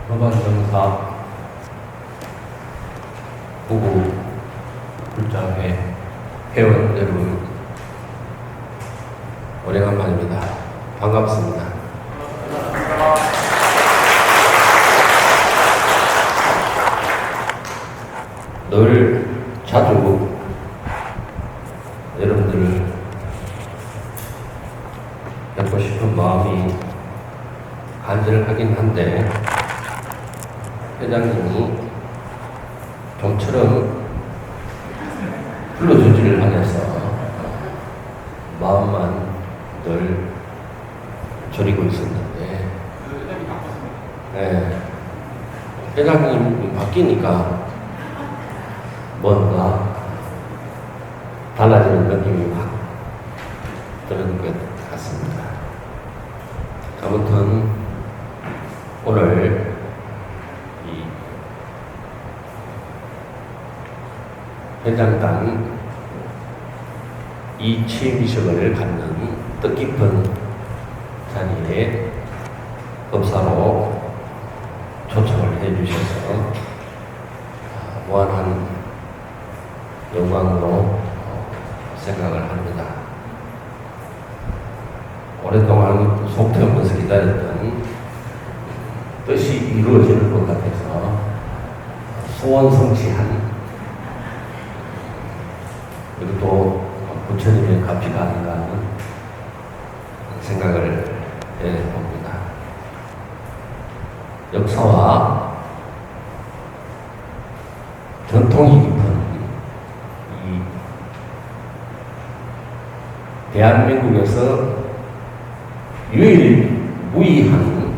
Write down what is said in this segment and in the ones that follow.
법안정사 부부 불장회 회원 여러분, 오래간만입니다. 반갑습니다. 늘 자주 여러분들을 뵙고 싶은 마음이 간절하긴 한데, 회장님이 좀처럼 불러주지를 않아서 마음만 늘 졸이고 있었는데, 네, 회장님이 바뀌니까 뭔가 달라지는 느낌이 확 드는 것 같습니다. 아무튼 오늘 이 회장단 이 취임식을 갖는 뜻깊은 자리에 법사로 초청을 해주셔서 무한한 영광으로 생각을 합니다. 오랫동안 속태우면서 기다렸던 뜻이 이루어지는 것 같아서 소원 성취한, 그리고 또 부처님의 가피가 아닌가 하는 생각을 해봅니다. 역사와 전통이 깊은 이 대한민국에서 유일무이한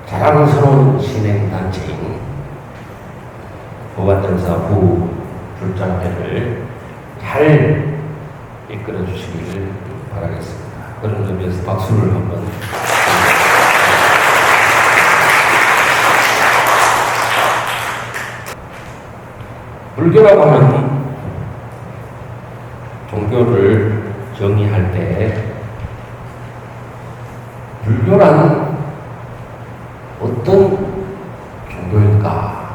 자랑스러운 신행단체인 법안정사 부불장회를 잘 이끌어 주시기를 바라겠습니다. 그런 의미에서 박수를 한번. 불교라고 하는 종교를 정의할 때, 불교란 어떤 종교일까?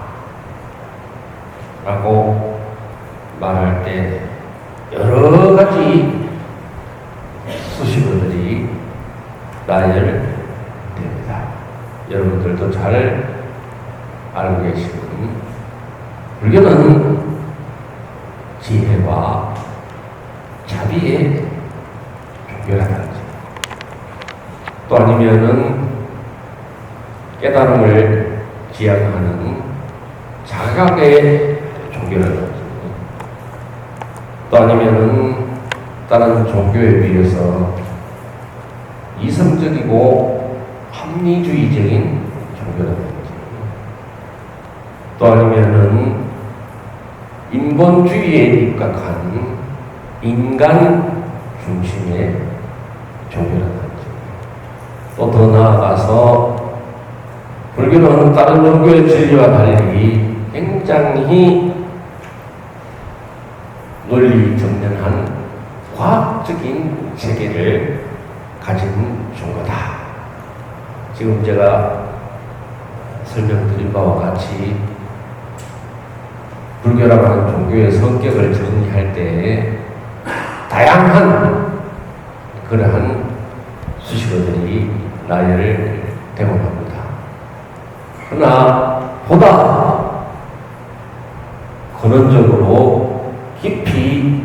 라고 말할 때 여러 가지 수식어들이 나열됩니다. 여러분들도 잘 알고 계시는 불교는 지혜와 자비의 종교라든지, 또 아니면은 깨달음을 지향하는 자각의 종교라든지, 또 아니면은 다른 종교에 비해서 이성적이고 합리주의적인 종교라든지, 또 아니면은 인본주의에 입각한 인간 중심의 종교라든지, 또 더 나아가서 불교는 다른 종교의 진리와 달리 굉장히 논리 정연한 과학적인 세계를 가진 종교다. 지금 제가 설명드린 바와 같이 불교라고 하는 종교의 성격을 정리할 때 다양한 그러한 수식어들이 나열되곤 합니다. 그러나 보다 근원적으로 깊이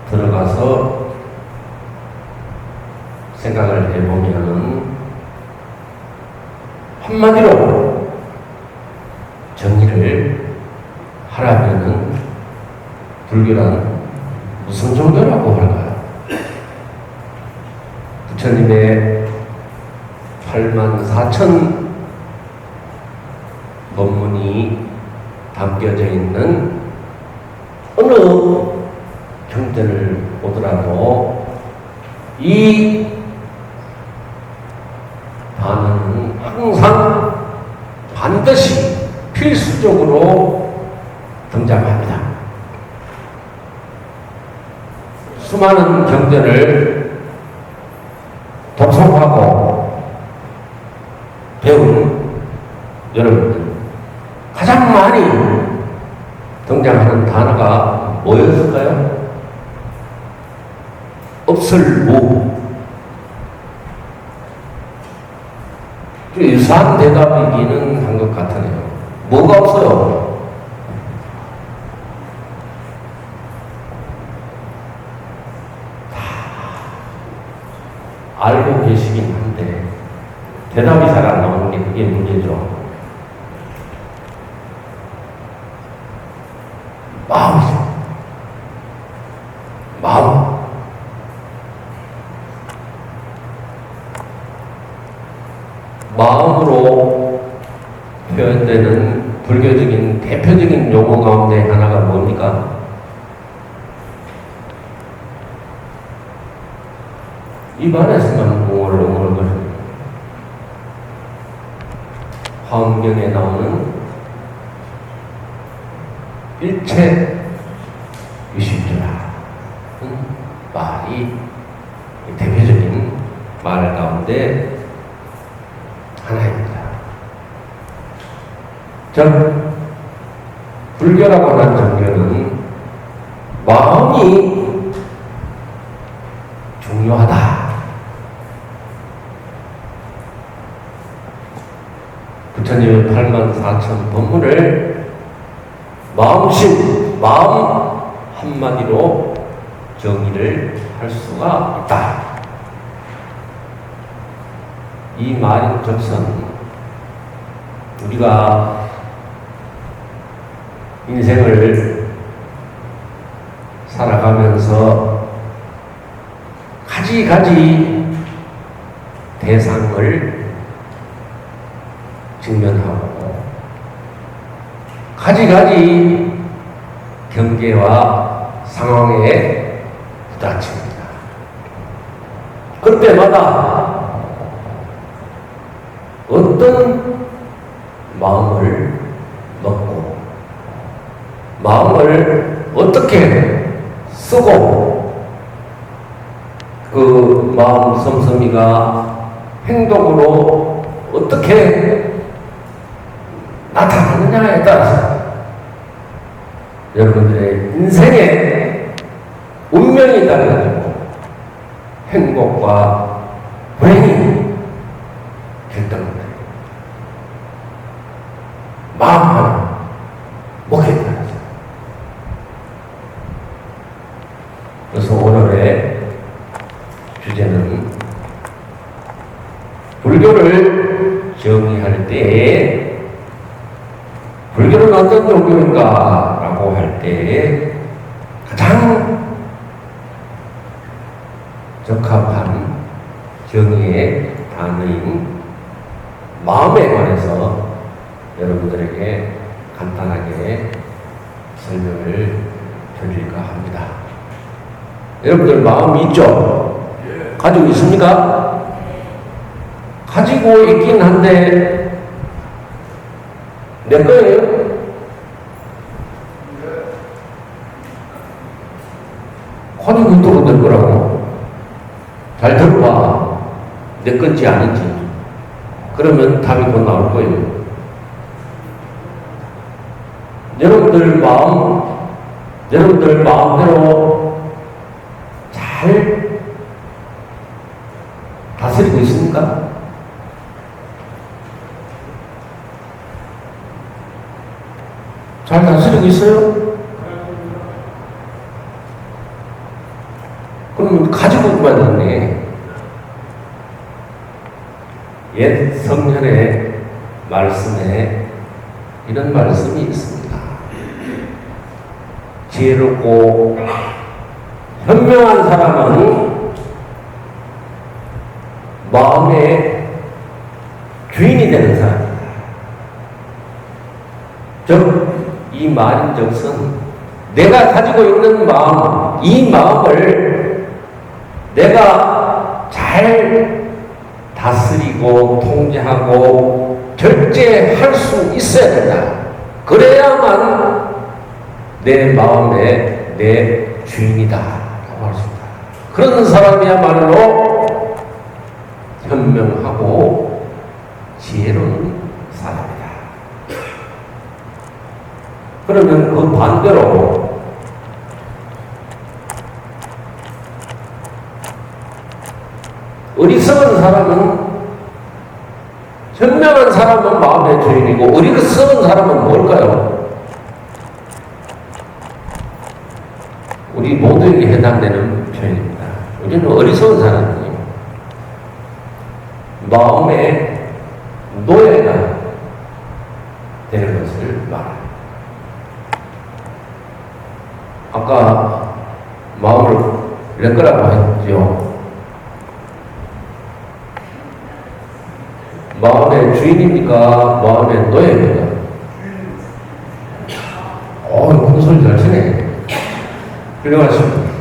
들어가서 생각을 해보면, 한마디로 정의를 하라면은 불교란 무슨 종교라고 할까요? 부처님의 84,000 법문이 담겨져 있는 어느 경전을 보더라도 이 단어는 항상 반드시 필수적으로 등장합니다. 수많은 경전을 독송하고 배운 여러분들 가장 많이 등장하는 단어가 뭐였을까요? 없을무. 유사한 대답이기는 한 것 같으네요. 뭐가 없어요? 다 알고 계시긴 한데 대답이 잘 안 나오는 게 그게 문제죠. 마음이죠. 마음. 마음으로 표현되는 불교적인 대표적인 용어 가운데 하나가 뭡니까? 입안에서만 웅얼웅얼거리는 화엄경에 나오는 일체 유심주라 말이 대표적인 말 가운데 하나입니다. 불교라고 하는 종교는 마음이 중요하다. 부처님의 84,000 법문을 마음심, 마음 한마디로 정의를 할 수가 있다. 이 말인즉슨 우리가 인생을 살아가면서 가지가지 대상을 직면하고 가지가지 경계와 상황에 부딪힙니다. 그때마다 어떤 마음을 먹고 마음을 어떻게 쓰고 그 마음 씀씀이가 행동으로 어떻게 나타나느냐에 따라서 여러분들의 인생의 운명이 달라지고 행복과 불행이 결정됩니다. 마음 하나 먹게 따라서. 그래서 오늘의 주제는 불교를 정의할 때에 불교는 어떤 종교인가 라고 할 때 가장 적합한 정의의 단어인 마음에 관해서 여러분들에게 간단하게 설명을 드릴까 합니다. 여러분들 마음이 있죠? 가지고 있습니까? 가지고 있긴 한데 내 거예요? 가지고 있도록 될 거라고. 잘 들어봐. 내 건지 아닌지. 그러면 답이 곧 나올 거예요. 여러분들 마음대로 잘 다스리고 있습니까? 잘 다스리고 있어요? 그럼 가지고 있만 있네. 옛 성현의 말씀에 이런 말씀이 있습니다. 지혜롭고 현명한 사람은 마음의 주인이 되는 사람입니다. 즉, 이 말인즉슨 내가 가지고 있는 마음, 이 마음을 내가 잘 다스리고 통제하고 절제할 수 있어야 된다. 그래야만 내 마음의 내 주인이다 라고 할 수 있다. 그런 사람이야말로 현명하고 지혜로운 그러면 그 반대로 어리석은 사람은, 현명한 사람은 마음의 주인이고 어리석은 사람은 뭘까요? 우리 모두에게 해당되는 표현입니다. 우리는 어리석은 사람이에요. 마음의 노예가 되는 것을 말합니다. 아까 마음을 내 거라고 했죠. 마음의 주인입니까? 마음의 노예입니까? 큰 소리 잘 치네. 훌륭하십니다.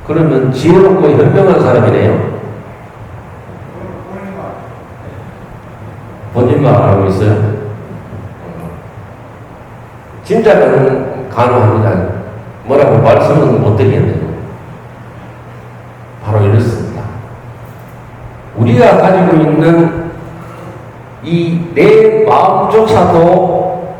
그러면 지혜롭고 현명한 사람이네요. 본인만 알고 있어요? 진짜는 가능합니다. 뭐라고 말씀은 못 드리겠네요. 바로 이렇습니다. 우리가 가지고 있는 이 내 마음조차도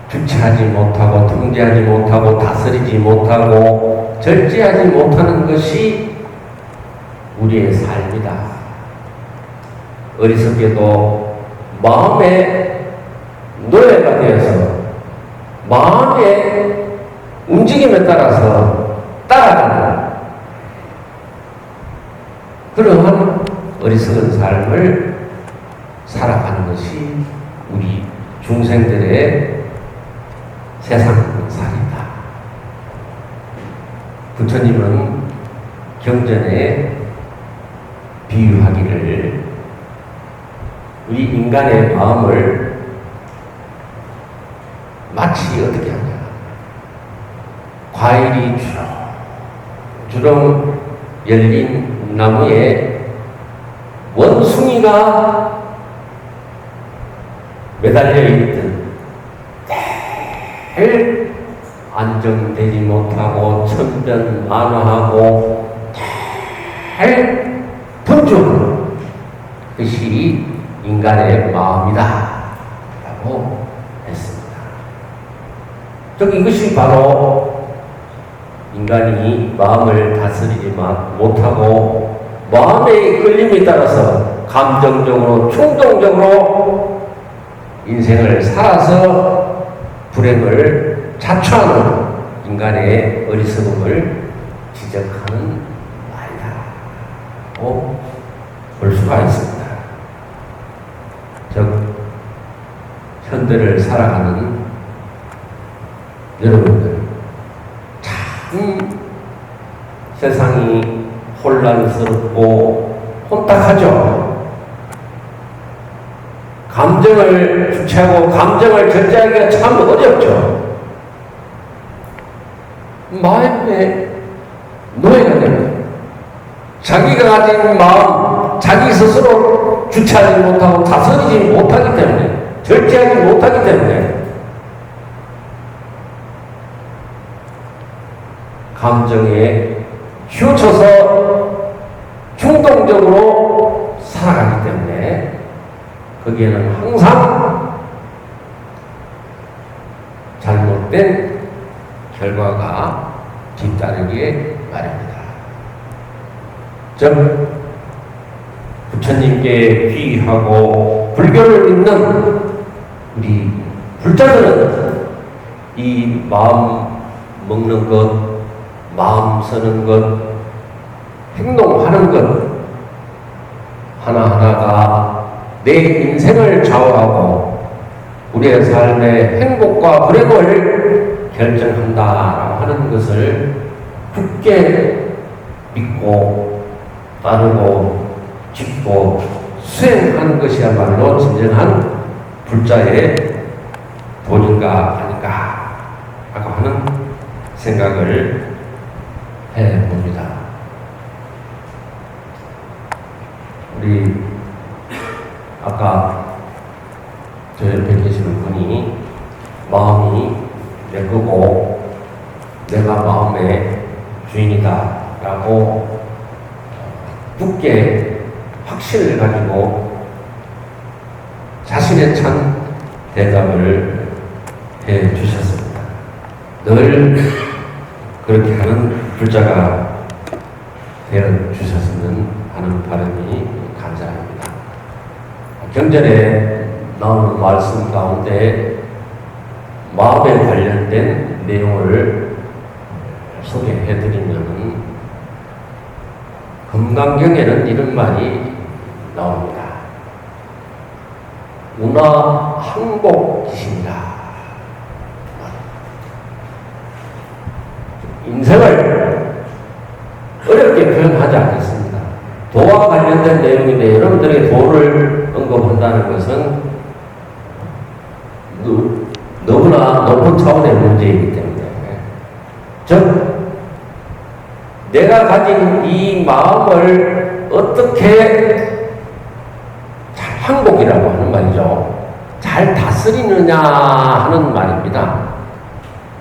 주체하지 못하고 통제하지 못하고 다스리지 못하고 절제하지 못하는 것이 우리의 삶이다. 어리석게도 마음의 노예가 되어서 마음의 움직임에 따라서 따라가는 그러한 어리석은 삶을 살아가는 것이 우리 중생들의 세상살이다. 부처님은 경전에 비유하기를 우리 인간의 마음을 마치 어떻게 하냐. 과일이 주렁주렁 열린 나무에 원숭이가 매달려 있듯 늘 안정되지 못하고 천변만화하고 늘 분주한 것이 인간의 마음이다 라고 했습니다. 즉 이것이 바로 인간이 마음을 다스리지 못하고 마음의 끌림에 따라서 감정적으로 충동적으로 인생을 살아서 불행을 자초하는 인간의 어리석음을 지적하는 말이다라고 볼 수가 있습니다. 즉 현대를 살아가는 여러분들, 참 세상이 혼란스럽고 혼탁하죠. 감정을 주체하고 감정을 절제하기가 참 어렵죠. 마음의 노예가 됩니다. 자기가 가진 마음, 자기 스스로 주체하지 못하고 다스리지 못하기 때문에, 절제하지 못하기 때문에 감정에 휘우쳐서 충동적으로 살아가기 때문에 거기에는 항상 잘못된 결과가 뒤따르기에 마련이다. 즉 부처님께 귀의하고 불교를 믿는 우리 불자들은 이 마음 먹는 것, 마음 쓰는 것, 행동하는 것 하나하나가 내 인생을 좌우하고 우리의 삶의 행복과 불행을 결정한다라고 하는 것을 굳게 믿고 따르고 짓고 수행하는 것이야말로 진정한 불자의 본인가 아닌가 라고 하는 생각을 해봅니다. 우리 아까 저 옆에 계시는 분이 마음이 내 거고 내가 마음의 주인이다 라고 굳게 확신을 가지고 자신의 찬 대답을 해 주셨습니다. 늘 그렇게 하는 불자가 되어 주셨으면 하는 바람이 간절합니다. 경전에 나오는 말씀 가운데 마음에 관련된 내용을 소개해드리면 금강경에는 이런 말이 나옵니다. 운하 항복기신이라. 인생을 어렵게 표현하지 않겠습니다. 도와 관련된 내용인데 여러분들에게 도를 언급한다는 것은 너무나 높은 차원의 문제이기 때문에 즉 내가 가진 이 마음을 어떻게 잘 항복이라고 하는 말이죠. 잘 다스리느냐 하는 말입니다.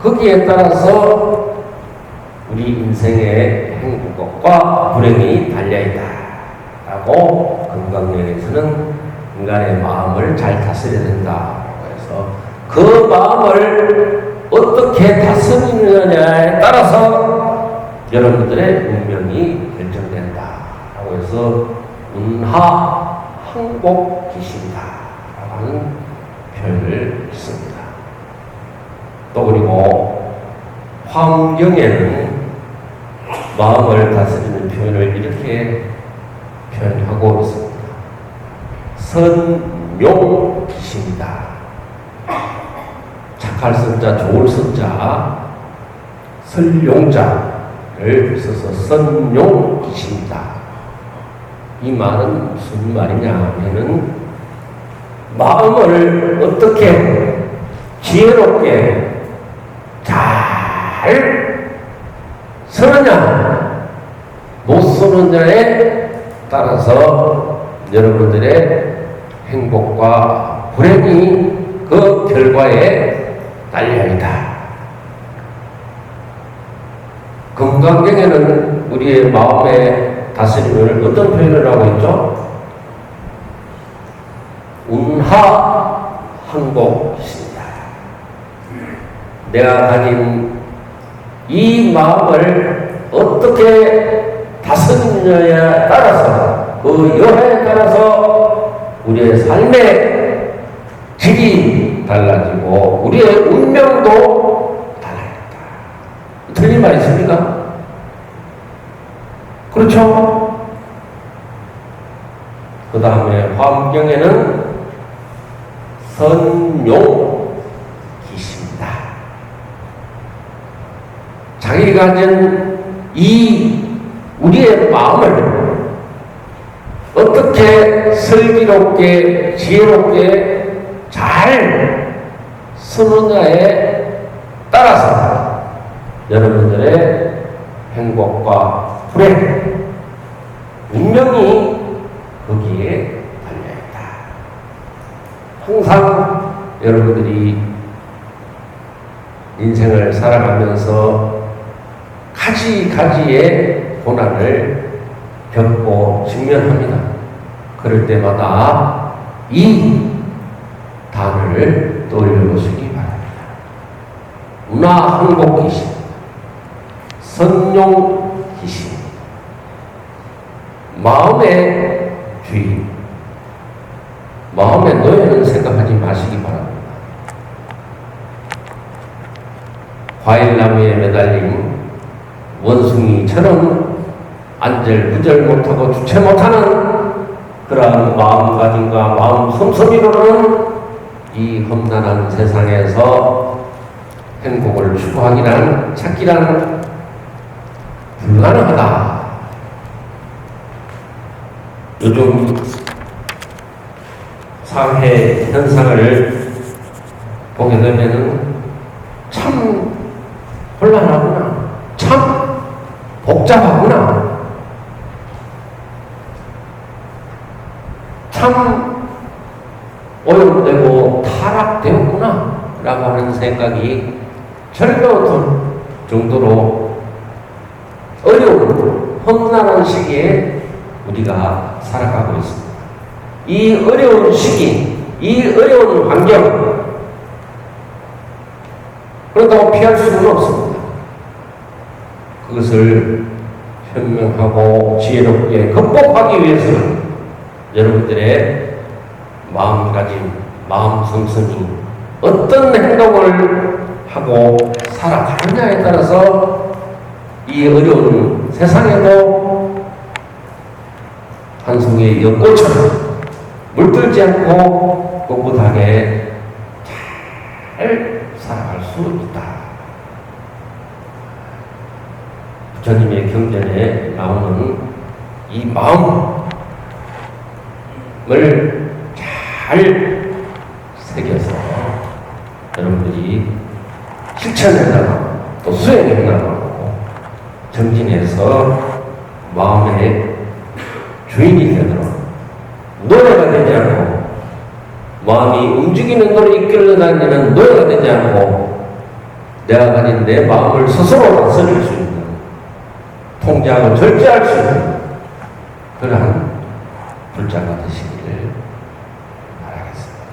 거기에 따라서 우리 인생의 행복과 불행이 달려있다 라고 건강론에서는 인간의 마음을 잘 다스려야 된다고 해서 그 마음을 어떻게 다스리느냐에 따라서 여러분들의 운명이 결정된다 라고 해서 운하 항복기신이다 라고 하는 표현을 씁니다. 또 그리고 화엄경에는 마음을 다스리는 표현을 이렇게 표현하고 있습니다. 선용기신이다. 착할 선자, 좋을 선자, 설용자를 써서 선용기신이다. 이 말은 무슨 말이냐 하면은 마음을 어떻게 지혜롭게 잘 쓰느냐 못 쓰느냐에 따라서 여러분들의 행복과 불행이 그 결과에 달려있다. 금강경에는 우리의 마음의 다스림을 어떤 표현을 하고 있죠? 운하 항복이십니다. 내가 가진 이 마음을 어떻게 다스리느냐에 따라서 그 여하에 따라서 우리의 삶의 질이 달라지고 우리의 운명도 달라진다. 틀린 말 있습니까? 그렇죠? 그 다음에 화엄경에는 선용기신이다. 자기가 가진 이 우리의 마음을 어떻게 슬기롭게 지혜롭게 잘 쓰느냐에 따라서 여러분들의 행복과 불행, 운명이 거기에 달려있다. 항상 여러분들이 인생을 살아가면서 가지가지의 고난을 겪고 직면합니다. 그럴 때마다 이 단어를 떠올려보시기 바랍니다. 운하항복기신, 선용기신, 마음의 주인, 마음의 노예는 생각하지 마시기 바랍니다. 과일나무에 매달린 원숭이처럼 안절부절 못하고 주체 못하는 그러한 마음가짐과 마음 솜솜이로는 이 험난한 세상에서 행복을 추구하기란 찾기란 불가능하다. 요즘 사회 현상을 보게 되면은 참 혼란하구나, 참 복잡하구나, 참 오염되고 타락되었구나 라고 하는 생각이 절로 정도로 어려운 험난한 시기에 우리가 살아가고 있습니다. 이 어려운 시기, 이 어려운 환경, 피할 수는 없습니다. 그것을 현명하고 지혜롭게 극복하기 위해서는 여러분들의 마음가짐, 마음 성성이 어떤 행동을 하고 살아가느냐에 따라서 이 어려운 세상에도 한 송이의 연꽃처럼 물들지 않고 꿋꿋하게 잘 살아갈 수 있다. 부처님의 경전에 나오는 이 마음을 잘 새겨서 여러분들이 실천해나가고 또 수행해나가고 정진해서 마음의 주인이 되도록 노예가 되지 않고 마음이 움직이는 대로 이끌려 다니는 노예가 되지 않고 내가 가진 내 마음을 스스로 다스릴 수 있는 통제하고 절제할 수 있는 그러한 불자가 되시기를 바라겠습니다.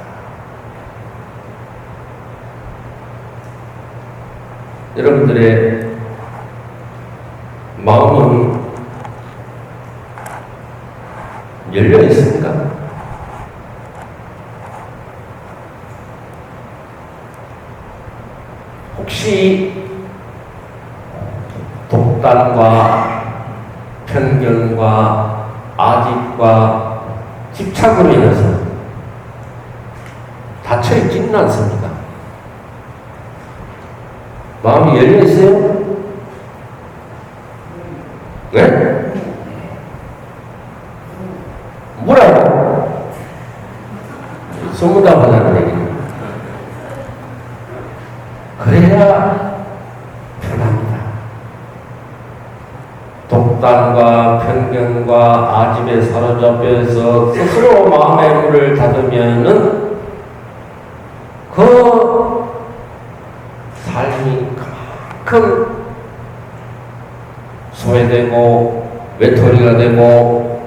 여러분들의 마음은 열려 있습니까? 혹시 독단과 편견과 아집과 집착으로 인해서 닫혀있지는 않습니다. 마음이 열려있어요? 네? 뭐라고? 소문답하다는 얘기는 그래야 편합니다. 독단과 편견과 아집에 사로잡혀서 스스로 마음의 문을 닫으면은 그 삶이 그만큼 소외되고 외톨이가 되고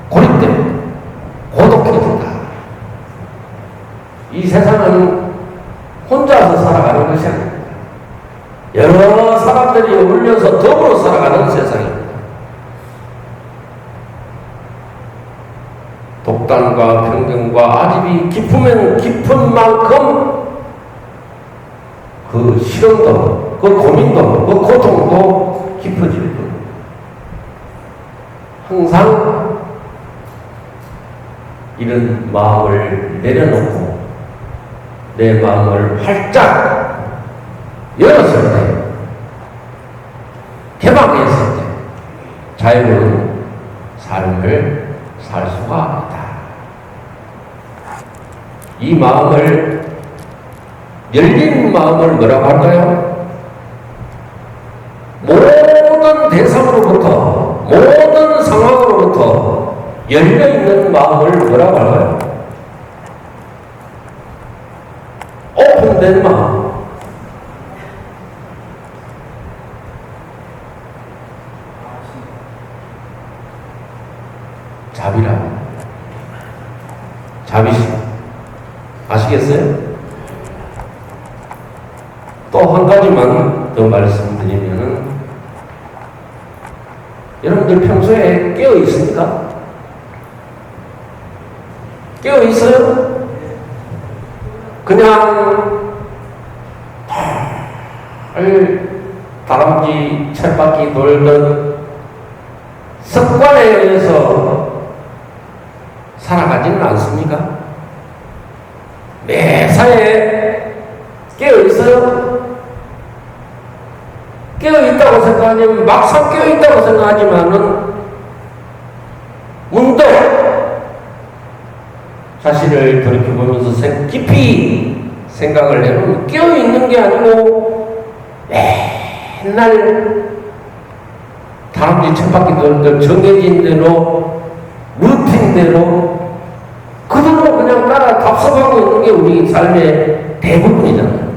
고립됩니다. 고독해진다. 이 세상은 혼자서 살아가는 것이 아닙니다. 여러 사람들이 어울려서 더불어 살아가는 세상입니다. 독단과 편견과 아집이 깊으면 깊은 만큼 그 시련도, 그 고민도, 그 고통도 깊어질 겁니다. 항상 이런 마음을 내려놓고 내 마음을 활짝 열었을 때, 개방했을 때 자유로운 삶을 살 수가 있다. 이 마음을, 열린 마음을 뭐라고 할까요? 모든 대상으로부터, 모든 상황으로부터 열려있는 마음을 뭐라고 할까요? 오픈된 마음. 자비라고. 자비심. 아시겠어요? 또 한 가지만 더 말씀드리면은, 여러분들 평소에 깨어 있습니까? 깨어 있어요? 그냥 다람쥐 쳇바퀴 돌던 습관에 의해서 살아가지는 않습니까? 매사에 깨어 있어요? 깨어 있다고 생각하면, 막상 깨어 있다고 생각하지만은 문득 자신을 돌이켜보면서 깊이 생각을 해보면 깨어 있는 게 아니고 맨날 다람쥐 쳇바퀴 돌던 정해진 대로, 루틴대로 그대로 그냥 따라 답습하고 있는 게 우리 삶의 대부분이잖아요.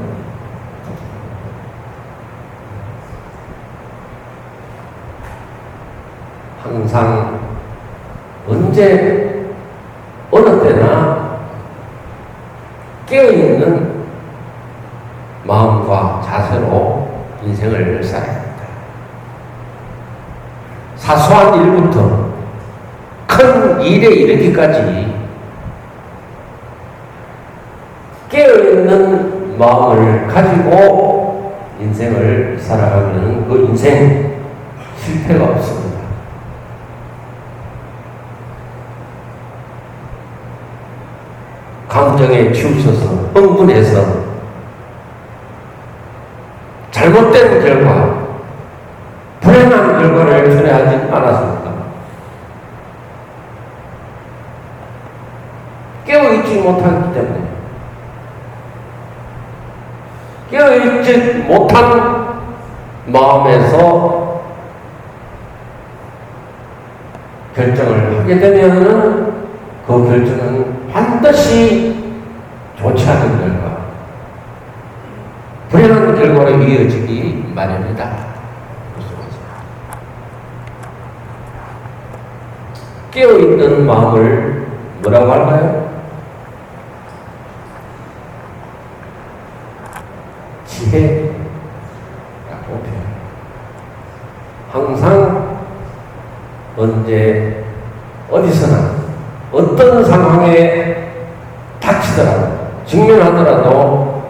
항상 언제 어느 때나 깨어있는 큰 일에 이르기까지 깨어있는 마음을 가지고 인생을 살아가면 그 인생 실패가 없습니다. 감정에 치우쳐서 흥분해서 잘못된 결과, 불행한 결과를 초래하지 않았습니까? 깨어있지 못하기 때문에. 깨어있지 못한 마음에서 결정을 하게 되면 그 결정은 반드시 좋지 않은 결과, 불행한 결과로 이어지기 마련이다. 깨어있는 마음을 뭐라고 할까요? 지혜라고 표현해요. 항상 언제 어디서나 어떤 상황에 닥치더라도 직면하더라도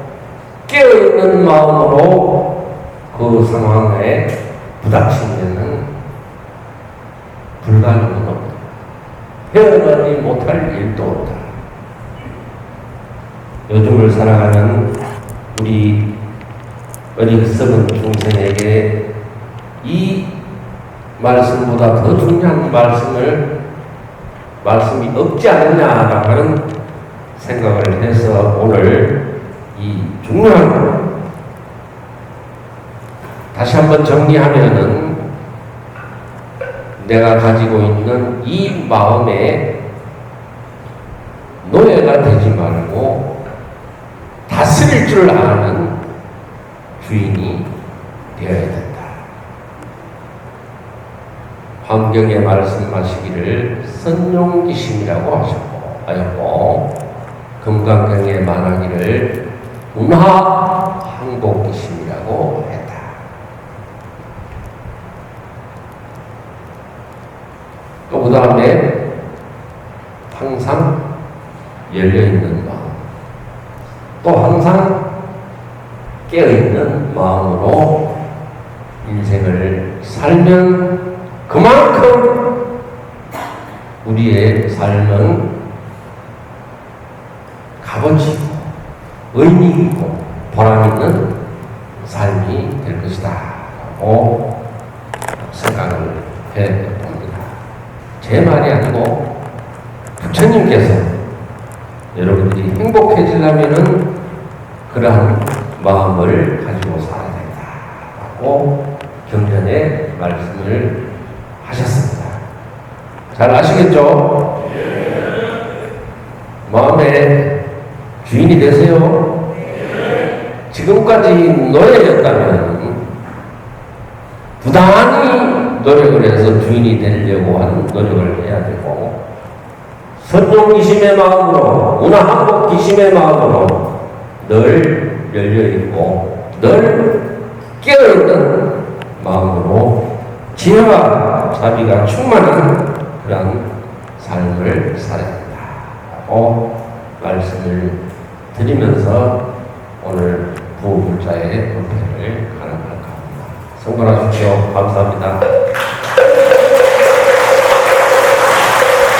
깨어있는 마음으로 그 상황에 부닥치면 불가능은 없다. 헤어나지 못할 일도 없다. 요즘을 살아가는 우리 어리석은 중생에게 이 말씀보다 더 중요한 말씀이 없지 않느냐라고 하는 생각을 해서 오늘 이 중요한, 다시 한번 정리하면은 내가 가지고 있는 이 마음에 노예가 되지 말고 다스릴 줄 아는 주인이 되어야 된다. 환경에 말씀하시기를 선용기심이라고 하셨고 금강경에 말하기를 운하항복기심이라고 했다. 또 그 다음에 항상 열려있는 마음, 또 항상 깨어있는 마음으로 인생을 살면 그만큼 우리의 삶은 값어치고 의미 있고 보람 있는 삶이 될 것이다 라고 생각을 해봅니다. 제 말이 아니고 부처님께서 여러분들이 행복해지려면은 그러한 마음을 가지고 살아야 된다라고 경전에 말씀을 하셨습니다. 잘 아시겠죠? 마음의 주인이 되세요. 지금까지 노예였다면 부단히 노력을 해서 주인이 되려고 하는 노력을 해야 되고, 선용기심의 마음으로, 운하항복기심의 마음으로 늘 열려있고 늘 깨어있는 마음으로 지혜와 자비가 충만한 그런 삶을 살아야 된다고 말씀을 드리면서 오늘 부부자의 은혜를 가능할까 합니다. 성공하십시오. 감사합니다.